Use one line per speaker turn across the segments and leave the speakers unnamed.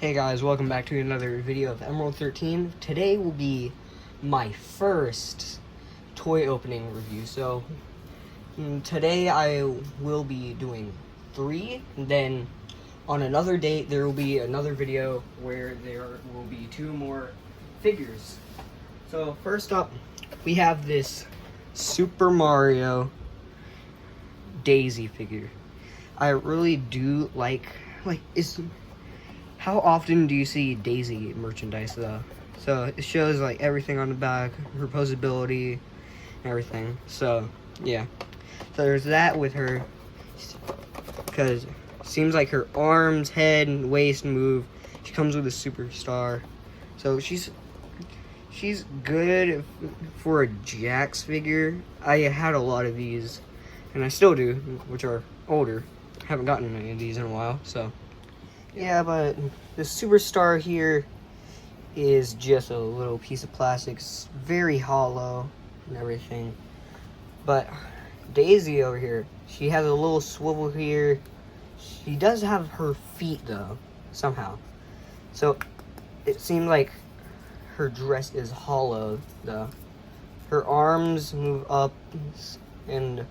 Hey guys, welcome back to another video of Emerald 13. Today will be my first toy opening review. So today I will be doing 3, and then on another date there will be another video where there will be 2 more figures. So first up, we have this Super Mario Daisy figure. I really do like how often do you see Daisy merchandise though? So it shows like everything on the back, her posability, and everything. So yeah, so there's that with her, because seems like her arms, head, and waist move. She comes with a superstar, so she's good for a Jax figure. I had a lot of these, and I still do, which are older. Haven't gotten any of these in a while, so. Yeah, but the superstar here is just a little piece of plastic. It's very hollow and everything. But Daisy over here, she has a little swivel here. She does have her feet though, somehow. So it seems like her dress is hollow though. Her arms move up and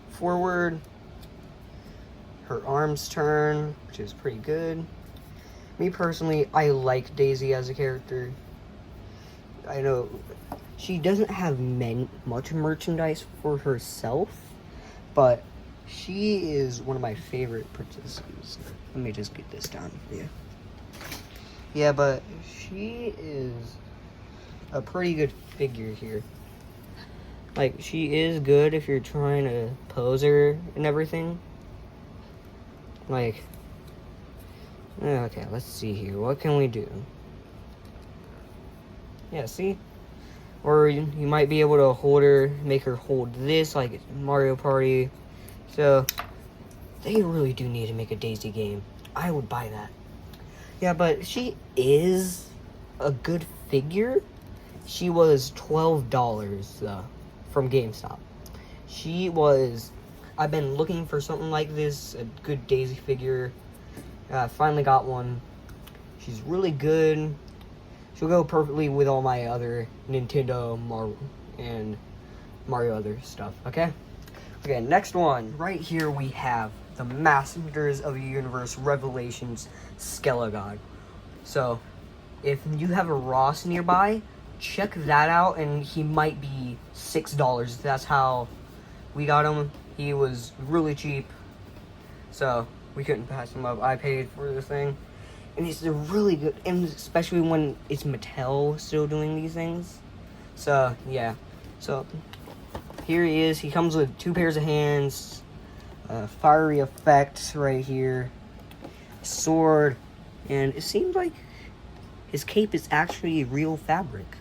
forward. Her arms turn, which is pretty good. Me personally, I like Daisy as a character. I know she doesn't have much merchandise for herself, but she is one of my favorite princesses. Let me just get this down for you. Yeah, but she is a pretty good figure here. Like, she is good if you're trying to pose her and everything. Like, okay, let's see here. What can we do? Yeah, see? Or you might be able to hold her, make her hold this, like it's Mario Party. So, they really do need to make a Daisy game. I would buy that. Yeah, but she is a good figure. She was $12 from GameStop. I've been looking for something like this, a good Daisy figure. I finally got one. She's really good. She'll go perfectly with all my other Nintendo, and Mario other stuff, okay? Okay, next one. Right here we have the Masters of the Universe Revelations Skelegod. So, if you have a Ross nearby, check that out, and he might be $6. That's how we got him. He was really cheap, so we couldn't pass him up. I paid for the thing, and it's a really good, and especially when it's Mattel still doing these things. So yeah, so here he is. He comes with 2 pairs of hands, fiery effect right here, sword, and it seems like his cape is actually real fabric.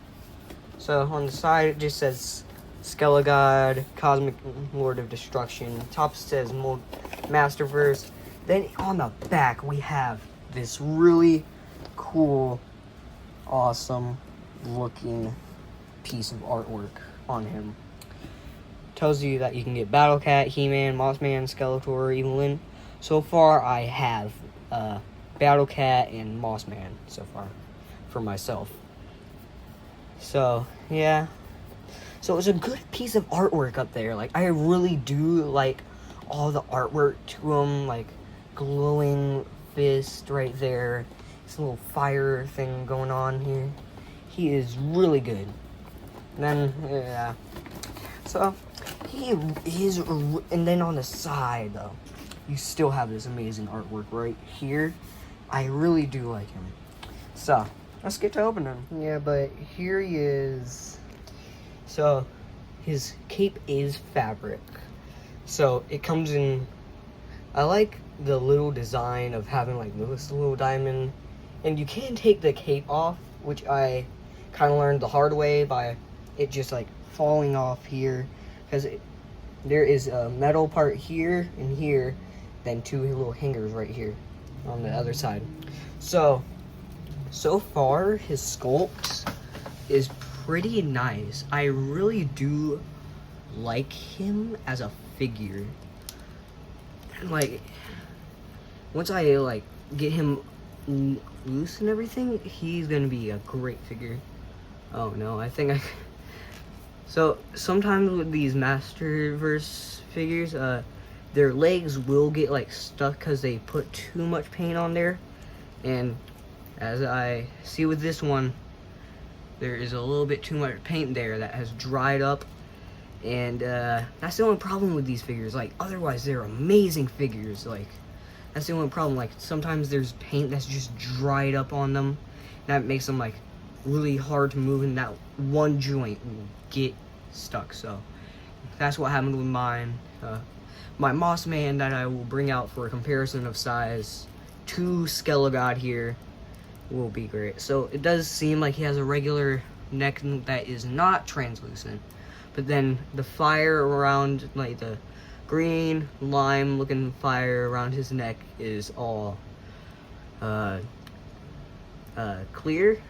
So on the side it just says Skelegod, Cosmic Lord of Destruction. Top says Masterverse. Then on the back we have this really cool, awesome looking piece of artwork on him. Tells you that you can get Battle Cat, He-Man, Mossman, Skeletor, Evelyn. So far I have Battle Cat and Mossman so far for myself. So yeah. So it's a good piece of artwork up there. Like, I really do like all the artwork to him, like glowing fist right there. This little fire thing going on here. He is really good. And then, yeah. So, he is, and then on the side, though, you still have this amazing artwork right here. I really do like him. So, let's get to opening him. Yeah, but here he is. So, his cape is fabric. So, it comes in, I like the little design of having like this little diamond. And you can take the cape off, which I kind of learned the hard way by it just like falling off here. Because there is a metal part here and here, then 2 little hangers right here on the other side. So far, his sculpt is pretty nice. I really do like him as a figure. Like, once I like get him loose and everything, he's gonna be a great figure. Oh no, I think I... So, sometimes with these Masterverse figures, their legs will get, like, stuck because they put too much paint on there. And as I see with this one, there is a little bit too much paint there that has dried up. And that's the only problem with these figures. Like, otherwise they're amazing figures. Like, that's the only problem. Like, sometimes there's paint that's just dried up on them. That makes them, like, really hard to move, and that one joint will get stuck. So that's what happened with mine. My Moss Man that I will bring out for a comparison of size to Skelegod here will be great. So it does seem like he has a regular neck that is not translucent, but then the fire around, like the green lime looking fire around his neck, is all clear.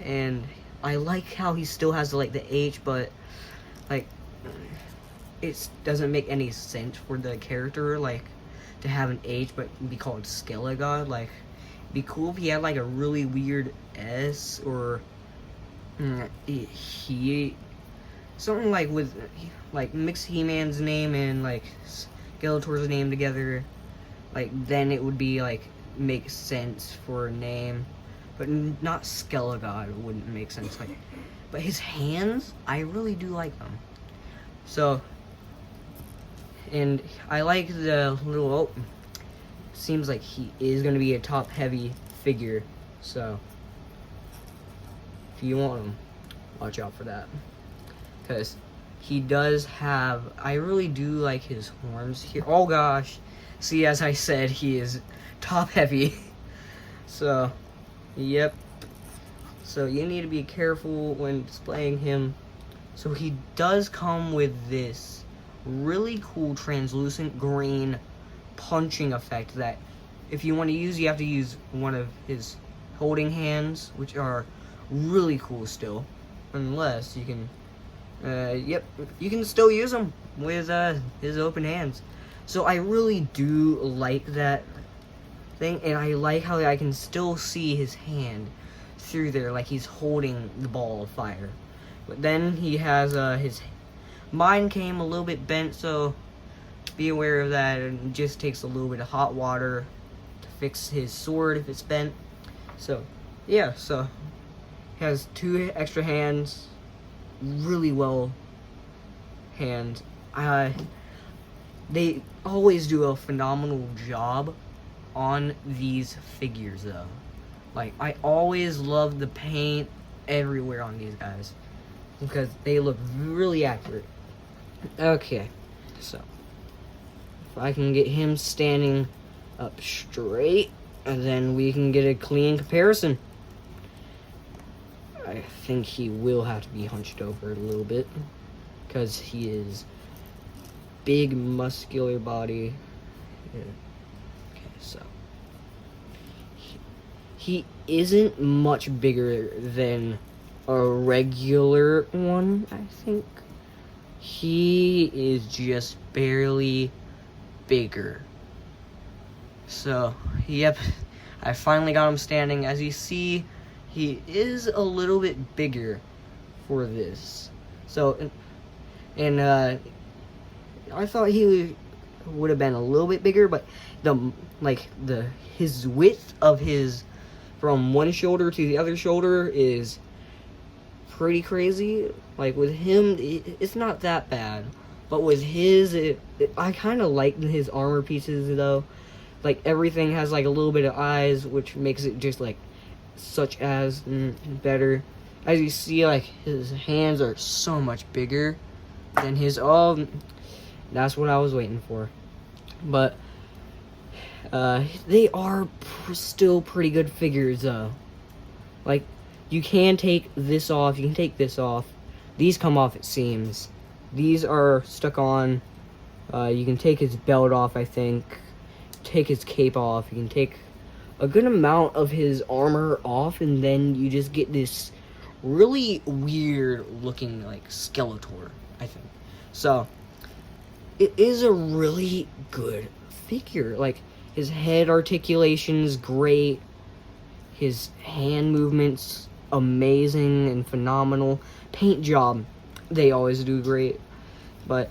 And I like how he still has like the H, but like it doesn't make any sense for the character, like, to have an H but be called Skelegod. Like, it'd be cool if he had like a really weird S, or he something like with like mix He-Man's name and like Skeletor's name together. Like, then it would be like make sense for a name, but not Skelegod wouldn't make sense. Like, but his hands, I really do like them. So, and I like the little, oh, seems like he is going to be a top heavy figure. So, if you want him, watch out for that. Because he does have, I really do like his horns here. Oh gosh. See, as I said, he is top heavy. So, yep. So you need to be careful when displaying him. So he does come with this really cool translucent green punching effect that if you want to use, you have to use one of his holding hands, which are really cool still. Unless you can, yep, you can still use them with his open hands. So I really do like that thing, and I like how I can still see his hand through there, like he's holding the ball of fire. But then he has mine came a little bit bent, so be aware of that. It just takes a little bit of hot water to fix his sword if it's bent. So yeah, so he has 2 extra hands, really well hands. They always do a phenomenal job on these figures though. Like, I always love the paint everywhere on these guys because they look really accurate. Okay, so if I can get him standing up straight, and then we can get a clean comparison. I think he will have to be hunched over a little bit because he is big, muscular body. Yeah. Okay, so he isn't much bigger than a regular one, I think. He is just barely bigger. So, yep, I finally got him standing. As you see, he is a little bit bigger for this. So, and I thought he would have been a little bit bigger, but his width of his from one shoulder to the other shoulder is pretty crazy. Like, with him, it's not that bad, but with his, I kind of like his armor pieces though. Like, everything has like a little bit of eyes, which makes it just like such as better. As you see, like, his hands are so much bigger than his. Oh, that's what I was waiting for. But they are still pretty good figures though. Like, you can take this off, you can take this off. These come off, it seems. These are stuck on. You can take his belt off, I think. Take his cape off. You can take a good amount of his armor off, and then you just get this really weird looking, like, Skeletor, I think. So, it is a really good figure. Like, his head articulation is great. His hand movements, amazing and phenomenal. Paint job, they always do great. But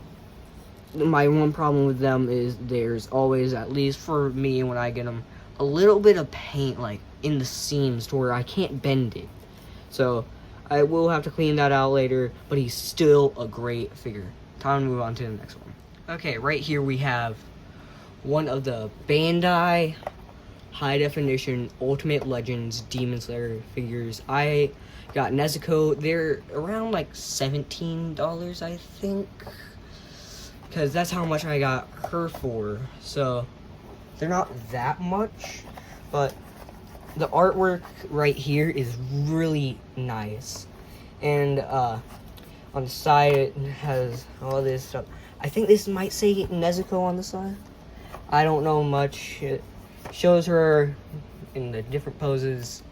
my one problem with them is there's always, at least for me when I get them, a little bit of paint like in the seams to where I can't bend it. So I will have to clean that out later, but he's still a great figure. Time to move on to the next one. Okay, right here we have one of the Bandai High Definition Ultimate Legends Demon Slayer figures. I got Nezuko. They're around like $17, I think, because that's how much I got her for. So they're not that much, but the artwork right here is really nice. And on the side it has all this stuff. I think this might say Nezuko on the side. I don't know much. It shows her in the different poses.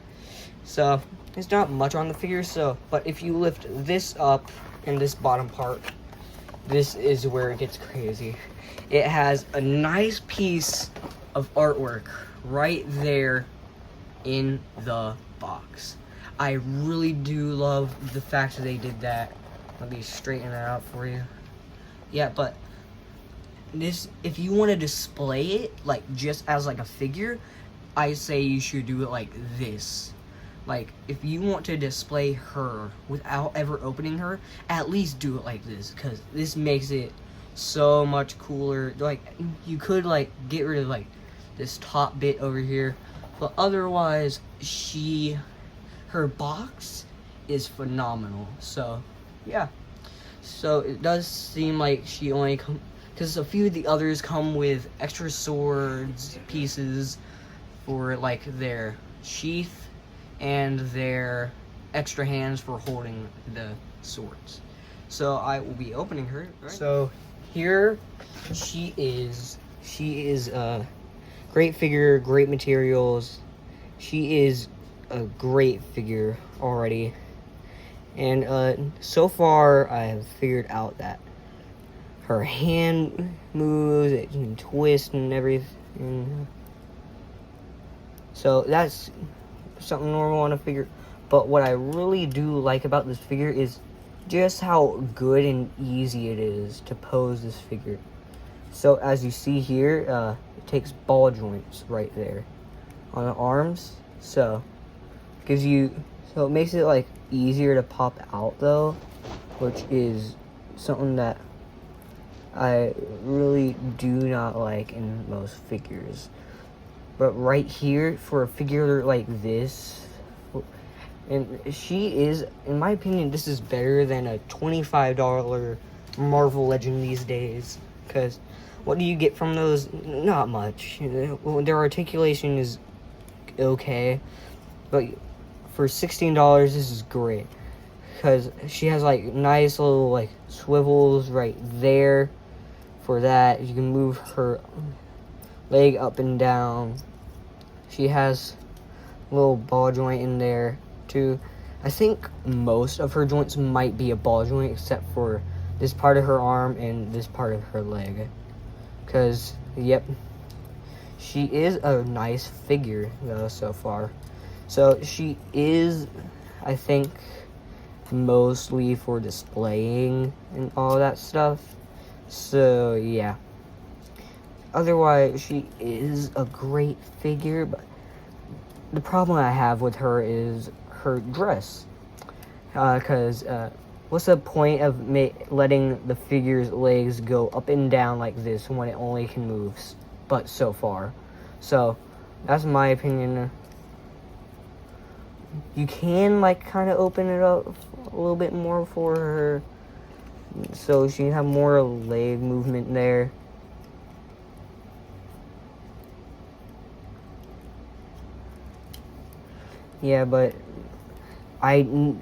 So there's not much on the figure. So, but if you lift this up in this bottom part, this is where it gets crazy. It has a nice piece of artwork right there in the box. I really do love the fact that they did that. Let me straighten that out for you. Yeah, but this, if you want to display it like just as like a figure, I say you should do it like this. Like, if you want to display her without ever opening her, at least do it like this, because this makes it so much cooler. Like, you could like get rid of like this top bit over here, but otherwise her box is phenomenal. So yeah, so it does seem like she only because a few of the others come with extra swords pieces for like their sheath and their extra hands for holding the swords. So I will be opening her. Right? So here she is. She is a great figure, great materials. She is a great figure already. And so far I have figured out that her hand moves, it can twist and everything. So that's something normal on a figure. But what I really do like about this figure is just how good and easy it is to pose this figure. So as you see here, it takes ball joints right there on the arms. So it makes it like easier to pop out though, which is something that I really do not like in most figures. But right here, for a figure like this, and she is, in my opinion, this is better than a $25 Marvel Legend these days. Because what do you get from those? Not much. Their articulation is okay, but for $16, this is great. Because she has like nice little like swivels right there. For that, you can move her leg up and down. She has a little ball joint in there too. I think most of her joints might be a ball joint except for this part of her arm and this part of her leg. Because, yep, she is a nice figure though so far. So she is, I think, mostly for displaying and all that stuff. So yeah, otherwise she is a great figure, but the problem I have with her is her dress. Because what's the point of letting the figure's legs go up and down like this when it only can move but so far? So that's my opinion. You can like kind of open it up a little bit more for her, so she can have more leg movement there. Yeah, but it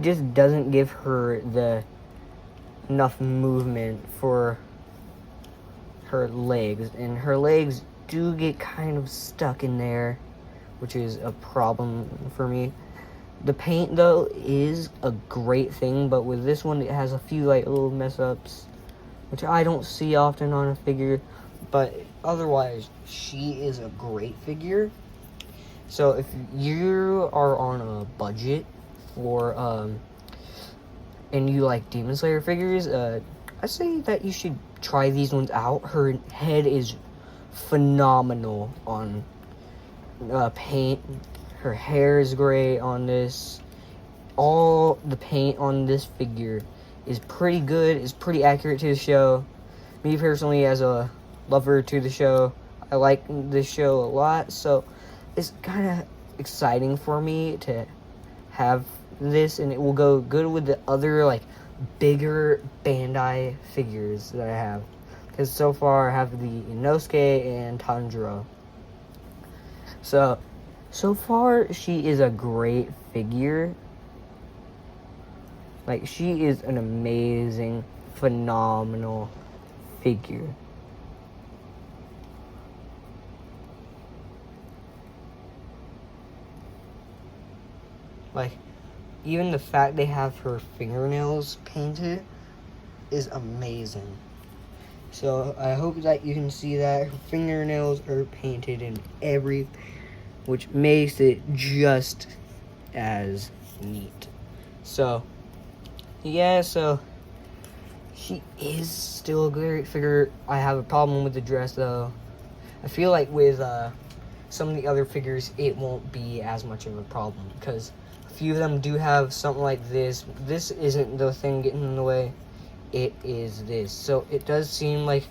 just doesn't give her enough movement for her legs, and her legs do get kind of stuck in there, which is a problem for me. The paint though is a great thing, but with this one it has a few like little mess ups, which I don't see often on a figure. But otherwise, she is a great figure. So if you are on a budget for and you like Demon Slayer figures, I say that you should try these ones out. Her head is phenomenal on paint. Her hair is great on this. All the paint on this figure is pretty good. It's pretty accurate to the show. Me personally, as a lover to the show, I like this show a lot, so it's kind of exciting for me to have this, and it will go good with the other like bigger Bandai figures that I have, because so far I have the Inosuke and Tanjiro. So far she is a great figure. Like, she is an amazing, phenomenal figure. Like, even the fact they have her fingernails painted is amazing. So I hope that you can see that her fingernails are painted in every, which makes it just as neat. So yeah, so she is still a great figure. I have a problem with the dress though. I feel like with some of the other figures it won't be as much of a problem, because a few of them do have something like this. This isn't the thing getting in the way, it is this. So it does seem like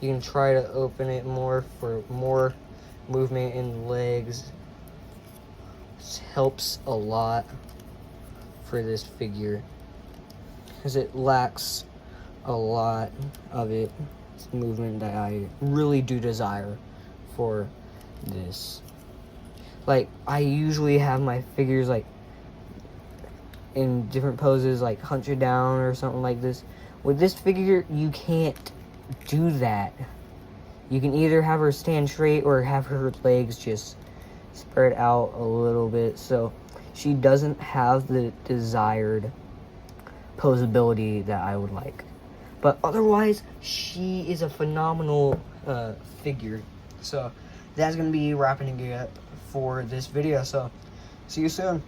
you can try to open it more for more movement in the legs. This helps a lot for this figure, because it lacks a lot of its movement that I really do desire for this. Like, I usually have my figures like in different poses, like hunched down or something like this. With this figure, you can't do that. You can either have her stand straight or have her legs just spread out a little bit, so she doesn't have the desired posability that I would like. But otherwise, she is a phenomenal figure. So that's gonna be wrapping it up for this video. So see you soon.